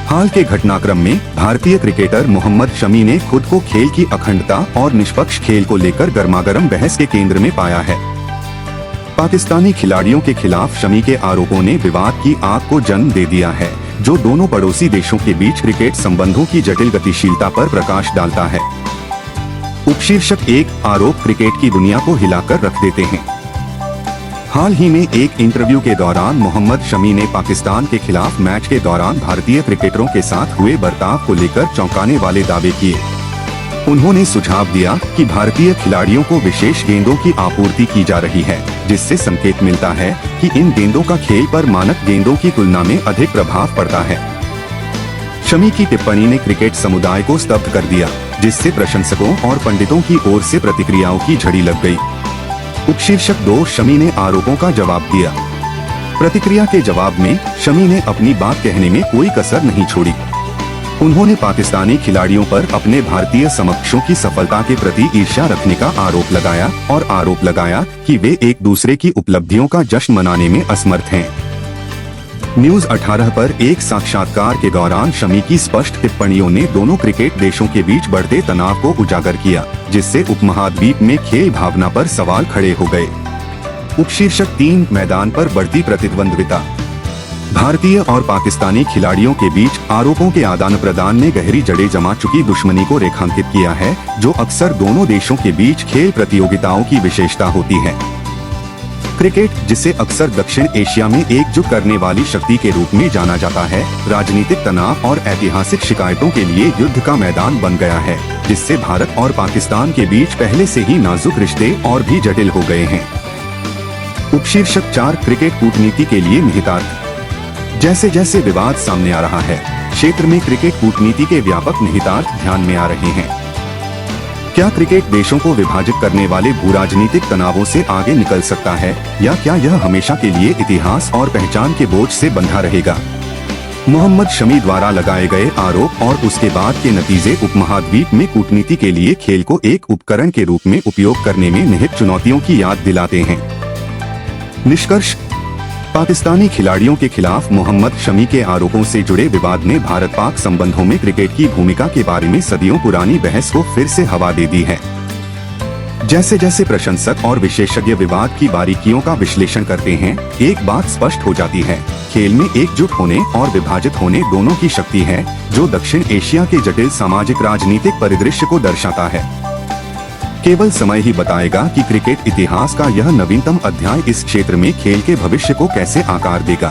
हाल के घटनाक्रम में भारतीय क्रिकेटर मोहम्मद शमी ने खुद को खेल की अखंडता और निष्पक्ष खेल को लेकर गर्मागर्म बहस के केंद्र में पाया है। पाकिस्तानी खिलाड़ियों के खिलाफ शमी के आरोपों ने विवाद की आग को जन्म दे दिया है, जो दोनों पड़ोसी देशों के बीच क्रिकेट संबंधों की जटिल गतिशीलता पर प्रकाश डालता है। उपशीर्षक एक आरोप क्रिकेट की दुनिया को हिलाकर रख देते हैं। हाल ही में एक इंटरव्यू के दौरान मोहम्मद शमी ने पाकिस्तान के खिलाफ मैच के दौरान भारतीय क्रिकेटरों के साथ हुए बर्ताव को लेकर चौंकाने वाले दावे किए। उन्होंने सुझाव दिया कि भारतीय खिलाड़ियों को विशेष गेंदों की आपूर्ति की जा रही है, जिससे संकेत मिलता है कि इन गेंदों का खेल पर मानक गेंदों की तुलना में अधिक प्रभाव पड़ता है। शमी की टिप्पणी ने क्रिकेट समुदाय को स्तब्ध कर दिया, जिससे प्रशंसकों और पंडितों की ओर से प्रतिक्रियाओं की झड़ी लग गई। उपशीर्षक 2 शमी ने आरोपों का जवाब दिया। प्रतिक्रिया के जवाब में शमी ने अपनी बात कहने में कोई कसर नहीं छोड़ी। उन्होंने पाकिस्तानी खिलाड़ियों पर अपने भारतीय समकक्षों की सफलता के प्रति ईर्ष्या रखने का आरोप लगाया कि वे एक दूसरे की उपलब्धियों का जश्न मनाने में असमर्थ हैं। न्यूज 18 पर एक साक्षात्कार के दौरान शमी की स्पष्ट टिप्पणियों ने दोनों क्रिकेट देशों के बीच बढ़ते तनाव को उजागर किया, जिससे उपमहाद्वीप में खेल भावना पर सवाल खड़े हो गए। उपशीर्षक 3 मैदान पर बढ़ती प्रतिद्वंद्विता। भारतीय और पाकिस्तानी खिलाड़ियों के बीच आरोपों के आदान प्रदान ने गहरी जड़ें जमा चुकी दुश्मनी को रेखांकित किया है, जो अक्सर दोनों देशों के बीच खेल प्रतियोगिताओं की विशेषता होती है। क्रिकेट, जिसे अक्सर दक्षिण एशिया में एकजुट करने वाली शक्ति के रूप में जाना जाता है, राजनीतिक तनाव और ऐतिहासिक शिकायतों के लिए युद्ध का मैदान बन गया है, जिससे भारत और पाकिस्तान के बीच पहले से ही नाजुक रिश्ते और भी जटिल हो गए हैं। उपशीर्षक 4 क्रिकेट कूटनीति के लिए निहितार्थ। जैसे जैसे विवाद सामने आ रहा है, क्षेत्र में क्रिकेट कूटनीति के व्यापक निहितार्थ ध्यान में आ रहे हैं। क्या क्रिकेट देशों को विभाजित करने वाले भूराजनीतिक तनावों से आगे निकल सकता है, या क्या यह हमेशा के लिए इतिहास और पहचान के बोझ से बंधा रहेगा? मोहम्मद शमी द्वारा लगाए गए आरोप और उसके बाद के नतीजे उपमहाद्वीप में कूटनीति के लिए खेल को एक उपकरण के रूप में उपयोग करने में निहित चुनौतियों की याद दिलाते हैं। निष्कर्ष: पाकिस्तानी खिलाड़ियों के खिलाफ मोहम्मद शमी के आरोपों से जुड़े विवाद ने भारत-पाक संबंधों में क्रिकेट की भूमिका के बारे में सदियों पुरानी बहस को फिर से हवा दे दी है। जैसे जैसे प्रशंसक और विशेषज्ञ विवाद की बारीकियों का विश्लेषण करते हैं, एक बात स्पष्ट हो जाती है: खेल में एकजुट होने और विभाजित होने दोनों की शक्ति है, जो दक्षिण एशिया के जटिल सामाजिक राजनीतिक परिदृश्य को दर्शाता है। केवल समय ही बताएगा कि क्रिकेट इतिहास का यह नवीनतम अध्याय इस क्षेत्र में खेल के भविष्य को कैसे आकार देगा।